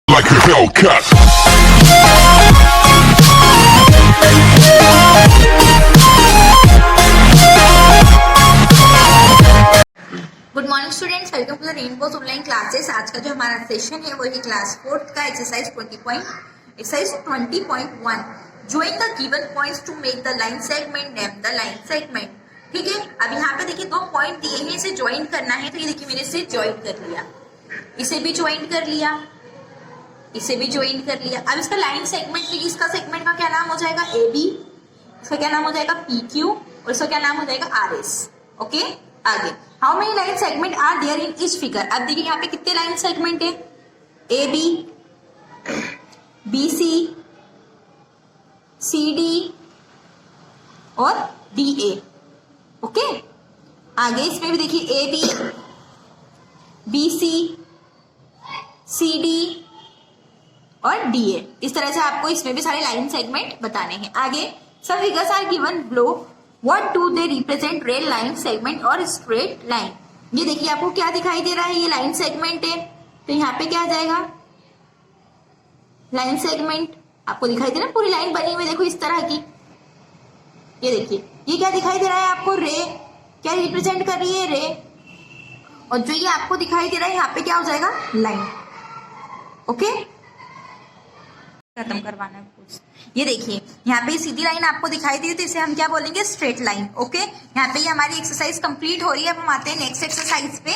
like a Hellcat. Good morning students, welcome to the rainbows online classes. आज का जो हमारा सेशन है वही क्लास 4 का exercise 20.1 join the given points to make the line segment, name the line segment. ठीक है, अब यहाँ पे देखिए दो पॉइंट दिए हैं, इसे ज्वाइन करना है। तो ये देखिए मैंने इसे ज्वाइन कर लिया, इसे भी ज्वाइन कर लिया, इसे भी ज्वाइन कर लिया। अब इसका लाइन सेगमेंट, इसका सेगमेंट का क्या नाम हो जाएगा, ए बी, इसका क्या नाम हो जाएगा, पी क्यू, और इसका क्या नाम हो जाएगा, आर एस। ओके, आगे how many line segment are there in each figure. अब देखिए यहाँ पे कितने लाइन सेगमेंट है, A B, B C, C D और डी ए। ओके, आगे इसमें भी देखिए A B, B C, C D और डी ए। इस तरह से आपको इसमें भी सारे लाइन सेगमेंट बताने हैं। आगे सब figures are given below, what do they represent, rail line segment और स्ट्रेट लाइन। ये देखिए आपको क्या दिखाई दे रहा है, ये लाइन सेगमेंट है, तो यहाँ पे क्या आ जाएगा, लाइन सेगमेंट। आपको दिखाई दे रहा है पूरी लाइन बनी हुई, देखो इस तरह की। ये देखिए ये क्या दिखाई दे रहा है आपको, रे, क्या रिप्रेजेंट कर रही है, रे। और जो ये आपको दिखाई दे रहा है यहाँ पे क्या हो जाएगा, लाइन। ओके, खत्म करवाना है कुछ। ये देखिए यहाँ पे सीधी लाइन आपको दिखाई दी तो इसे हम क्या बोलेंगे, स्ट्रेट लाइन। ओके, यहाँ पे ये हमारी एक्सरसाइज कंप्लीट हो रही है। अब हम आते हैं नेक्स्ट एक्सरसाइज पे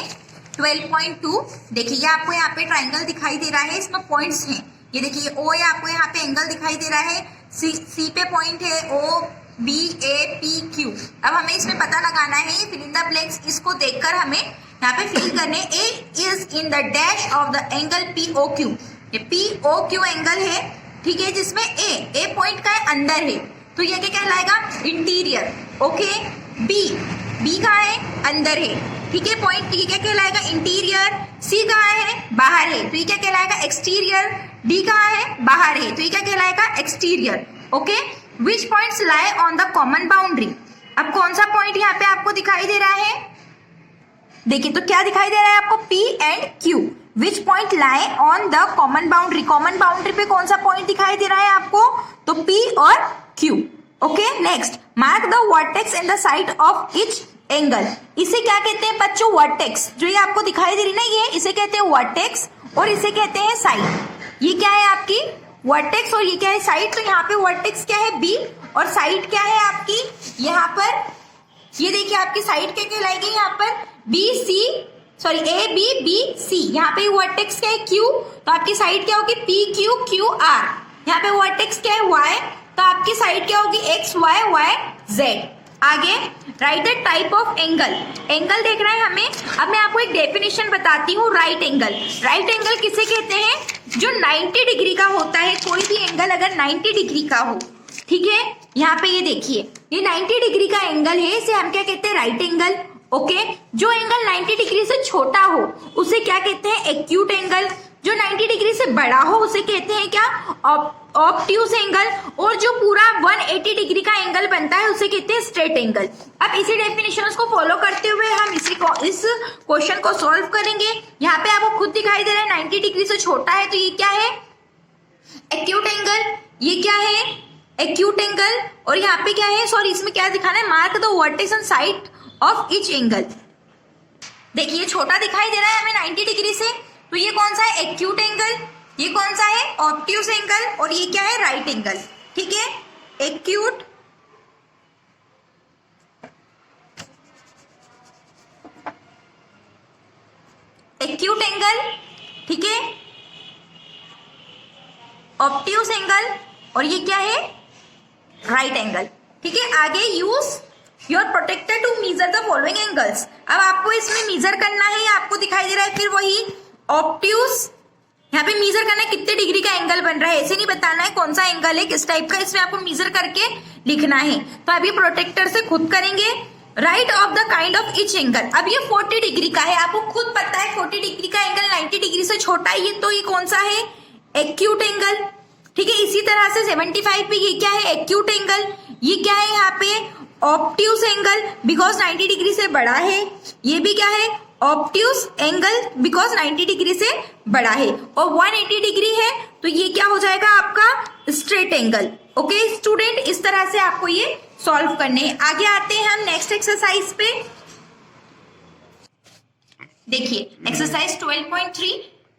12.2। देखिए ये आपको यहाँ पे ट्राइंगल दिखाई दे रहा है, इसमें पॉइंट्स हैं। ये देखिए ओ है, आपको यहाँ पे एंगल दिखाई दे रहा है, सी पे पॉइंट है, O B A P Q. अब हमें इसमें पता लगाना है, फिल इन द ब्लैंक्स, इसको देखकर हमें यहाँ पे फिल करने। A is in the dash of the angle P O Q. ये पी ओ क्यू एंगल है, ठीक है, जिसमें ए पॉइंट का है, अंदर है, तो ये क्या कहलाएगा, इंटीरियर। ओके, बी कहाँ है, अंदर है, ठीक है, पॉइंट ये क्या कहलाएगा, इंटीरियर। सी कहाँ है, बाहर है, तो ये क्या कहलाएगा, एक्सटीरियर। डी कहाँ है, बाहर है, तो ये क्या कहलाएगा, exterior. Okay, which points lie on the common boundary. अब कौन सा पॉइंट यहाँ पे आपको दिखाई दे रहा है, देखिए तो क्या दिखाई दे रहा है आपको, P and Q। Which point lie on the common boundary, common boundary पे कौन सा पॉइंट दिखाई दे रहा है आपको, तो P और Q। Okay, next mark the vertex in the side of each angle. इसे क्या कहते हैं बच्चों, वर्टेक्स। जो ये आपको दिखाई दे रही ना, ये इसे कहते हैं वर्टेक्स और इसे कहते हैं साइड। ये क्या है आपकी वर्टेक्स और ये क्या है साइड। तो यहाँ पे वर्टेक्स क्या है, B, और साइड क्या है आपकी, यहाँ पर ये देखिए आपकी साइड क्या कहलाएगी, यहाँ पर B C, sorry A B B C. यहाँ पे वर्टेक्स क्या है, क्यू, तो आपकी साइड क्या होगी, पी क्यू क्यू आर। यहाँ पे वर्टेक्स क्या है, वाई, तो आपकी साइड क्या होगी, एक्स वाई वाई जेड। आगे write the type of angle, angle देख रहे हैं हमें। अब मैं आपको एक डेफिनेशन बताती हूँ, राइट एंगल। राइट एंगल किसे कहते हैं, जो 90 डिग्री का होता है। कोई भी एंगल अगर 90 डिग्री का हो, ठीक है, यहाँ पे ये देखिए ये 90 डिग्री का एंगल है, इसे हम क्या कहते हैं, राइट एंगल। ओके, जो एंगल 90 डिग्री से छोटा हो उसे क्या कहते हैं, एक्यूट एंगल। जो 90 डिग्री से बड़ा हो उसे कहते हैं क्या, ऑब्ट्यूस एंगल। और जो पूरा 180 डिग्री का एंगल बनता है उसे कहते हैं स्ट्रेट एंगल। अब इसी डेफिनेशन को फॉलो करते हुए हम इस क्वेश्चन को सॉल्व करेंगे। यहाँ पे आपको खुद दिखाई दे रहा है 90 डिग्री से छोटा है, तो ये क्या है, एक्यूट एंगल। ये क्या है, एक्यूट एंगल। और यहाँ पे क्या है, सॉरी इसमें क्या दिखाना है, mark the vertex on side of each angle. देखिए छोटा दिखाई दे रहा है हमें 90 डिग्री से, तो ये कौन सा है, एक्यूट एंगल। ये कौन सा है, ऑब्ट्यूस एंगल। और ये क्या है, राइट एंगल। ठीक है, एक्यूट, एक्यूट एंगल, ठीक है, ऑब्ट्यूस एंगल, और ये क्या है, राइट एंगल। ठीक है, आगे use your protractor to measure the following angles. अब आपको इसमें मेजर करना है, आपको दिखाई दे रहा है फिर वही ऑब्ट्यूस, यहाँ पे मेजर करना है कितने डिग्री का एंगल बन रहा है, ऐसे नहीं बताना है कौन सा एंगल है, किस टाइप का, इसमें आपको मेजर करके लिखना है। तो अभी प्रोटेक्टर से खुद करेंगे, right of the kind of each angle. अब ये 40 डिग्री का है, आपको खुद पता है 40 डिग्री का एंगल 90 डिग्री से छोटा है, ये तो ये कौन सा है, एक्यूट एंगल। ठीक है, इसी तरह से 75 पे ये क्या है, एक्यूट एंगल। ये क्या है यहाँ पे, ऑब्ट्यूस एंगल, बिकॉज 90 डिग्री से बड़ा है। ये भी क्या है, ऑब्ट्यूज एंगल बिकॉज 90 डिग्री से बड़ा है, और 180 डिग्री है तो ये क्या हो जाएगा आपका स्ट्रेट एंगल। ओके स्टूडेंट, इस तरह से आपको ये सॉल्व करने हैं। आगे आते हैं हम नेक्स्ट एक्सरसाइज पे। देखिए exercise 12.3,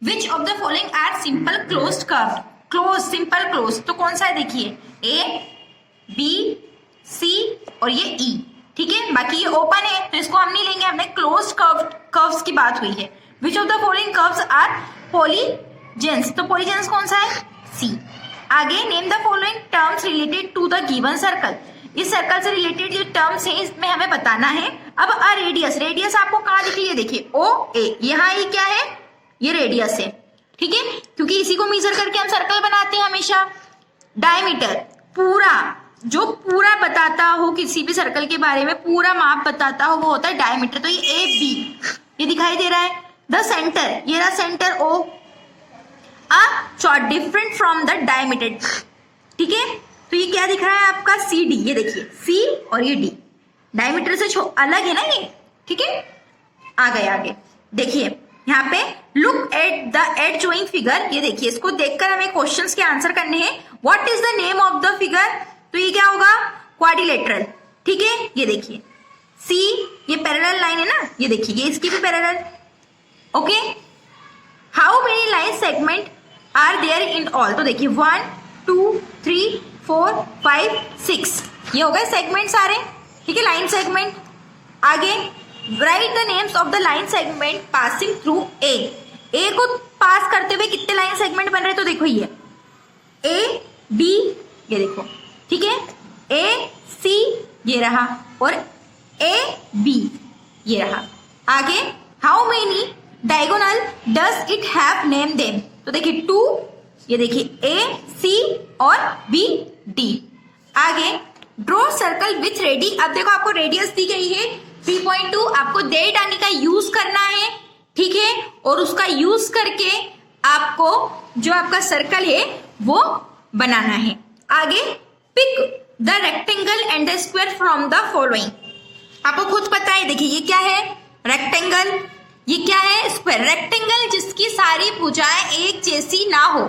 which of the following are simple closed curve. Close, simple close तो कौन सा है, देखिए ए, बी, सी और ये ई, ठीक है। बाकी ये ओपन है तो इसको हम नहीं लेंगे, हमने क्लोज्ड कर्व्स की बात हुई है। Which of the following curves are polygons, तो पॉलीजेंस कौन सा है, सी। आगे name the following terms related to the given circle, इस सर्कल से रिलेटेड जो टर्म्स हैं इसमें हमें बताना है। अब अ रेडियस, रेडियस आपको कहाँ दिख रही है, देखिए ओ ए, यहाँ ये क्या है, ये रेडियस है, ठीक है, क्योंकि इसी को मेजर करके हम सर्कल बनाते हैं हमेशा। डायमीटर, पूरा जो पूरा बताता हो किसी भी सर्कल के बारे में, पूरा माप बताता हो वो होता है डायमीटर, तो ये ए बी ये दिखाई दे रहा है। द सेंटर, ये रहा centre O, a short different from the diameter, ठीक है, तो ये क्या दिख रहा है आपका सी डी, ये देखिए सी और ये डी डायमीटर से अलग है ना ये, ठीक है। आ गए आगे, देखिए यहाँ पे लुक एट द एडजॉइंग फिगर, ये देखिए इसको देखकर हमें क्वेश्चंस के आंसर करने हैं। What is the name of the figure, तो ये क्या होगा क्वाड्रिलेटरल, ठीक है। ये देखिए सी, ये पैरेलल लाइन है ना, ये देखिए ये इसकी भी parallel, okay. How many line segment are there in all, तो देखिए 1 2 3 4 5 6 ये हो गए सेगमेंट सारे, ठीक है, लाइन सेगमेंट। आगे write the names of the line segment passing through A, A को पास करते हुए कितने लाइन सेगमेंट बन रहे हैं, तो देखो ये ए बी, ये देखो, ठीक है, ए सी ये रहा और ए बी ये रहा। आगे how many diagonal does it have, name them, तो देखिए 2, ये देखिए ए सी और बी डी। आगे ड्रॉ सर्कल विथ रेडी, अब देखो आपको रेडियस दी गई है 3.2, आपको दे डालने का यूज करना है, ठीक है, और उसका यूज करके आपको जो आपका सर्कल है वो बनाना है। आगे pick the rectangle and the square from the following, आपको खुद पता है, देखिए ये क्या है रेक्टेंगल, ये क्या है स्क्वायर। रेक्टेंगल जिसकी सारी भुजाएं एक जैसी ना हो,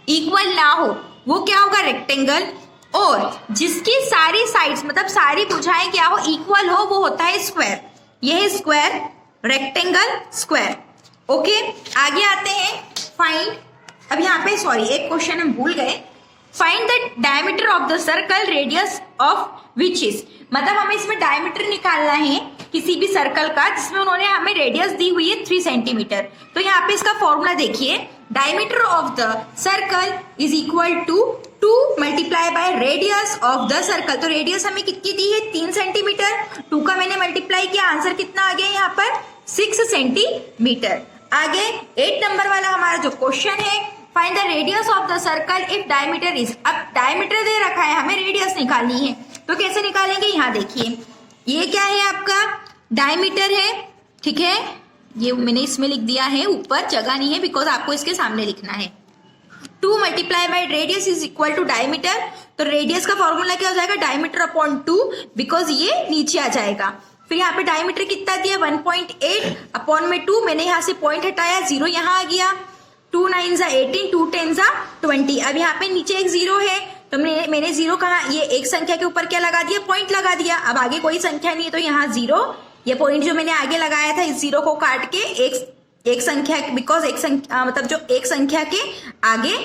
इक्वल ना हो, वो क्या होगा रेक्टेंगल, और जिसकी सारी साइड्स मतलब सारी भुजाएं क्या हो, इक्वल हो, वो होता है स्क्वायर। ये है स्क्वायर, रेक्टेंगल, स्क्वायर, ओके। आगे आते हैं फाइंड, अब यहाँ पे सॉरी एक क्वेश्चन हम भूल गए, find the diameter of the circle radius of which is, मतलब हमें इसमें डायमीटर निकालना है किसी भी सर्कल का जिसमें उन्होंने हमें रेडियस दी हुई है 3 सेंटीमीटर। तो यहाँ पे इसका फॉर्मूला देखिए, diameter of the circle is equal to 2 multiply by radius of the circle, तो रेडियस हमें कितनी दी है 3 सेंटीमीटर, 2 का मैंने मल्टीप्लाई किया, आंसर कितना आ गया यहाँ पर 6 सेंटीमीटर। आगे 8 नंबर वाला हमारा जो क्वेश्चन है, find the radius of the circle if diameter is, अब डायमीटर दे रखा है, हमें रेडियस निकालनी है, तो कैसे निकालेंगे, यहाँ देखिए ये क्या है आपका डायमीटर है, ठीक है, ये मैंने इसमें लिख दिया है, ऊपर जगह नहीं है बिकॉज आपको इसके सामने लिखना है। 2 multiply by radius is equal to diameter, तो रेडियस का फॉर्मूला क्या हो जाएगा डायमीटर अपॉन 2, बिकॉज ये नीचे आ जाएगा। फिर यहाँ पे डायमीटर कितना दिया 1.8 अपॉन में 2, मैंने यहाँ से पॉइंट हटाया, 0 यहाँ आ गया, 2 9 18, 2 10 20। अब यहाँ पे नीचे एक 0 है तो मैंने 0 कहा, ये एक संख्या के ऊपर क्या लगा दिया पॉइंट लगा दिया। अब आगे कोई संख्या नहीं है तो यहाँ 0, ये पॉइंट जो मैंने आगे लगाया था इस 0 को काट के एक संख्या, बिकॉज एक संख्या मतलब जो एक संख्या के आगे,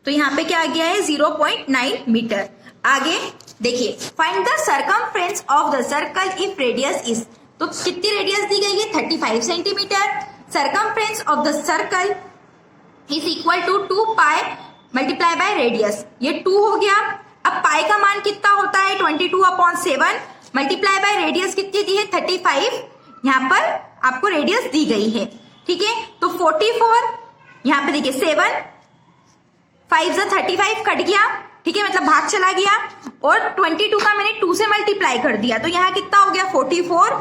तो यहाँ पे क्या आ गया है 0.9 मीटर। आगे देखिए find the circumference of the circle if radius is, तो कितनी रेडियस दी गई है 35 centimetre. Circumference of the circle is equal to 2 pi multiply by radius, ये 2 हो गया। अब पाई का मान कितना होता है 22/7 मल्टीप्लाई बाय रेडियस कितनी दी है 35, यहाँ पर आपको रेडियस दी गई है, ठीक है। तो 44 यहाँ पे देखिए 7 5 से 35 कट गया, ठीक है, मतलब भाग चला गया, और 22 का मैंने 2 से मल्टीप्लाई कर दिया, तो यहाँ कितना हो गया 44,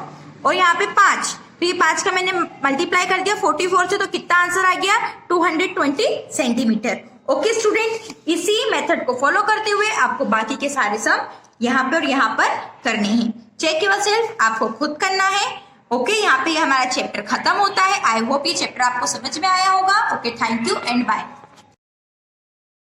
और यहाँ पे 5, तो ये 5 का मैंने मल्टीप्लाई कर दिया 44 से, तो कितना आंसर आ गया 220 सेंटीमीटर। ओके स्टूडेंट, इसी मेथड को फॉलो करते हुए आपको बाकी के सारे सम यहाँ पे और यहाँ पर करने हैं। चेक योरसेल्फ, आपको खुद करना है। ओके, यहाँ पे हमारा चैप्टर खत्म होता है। आई होप ये चैप्टर आपको समझ में आया होगा। Okay, thank you and bye.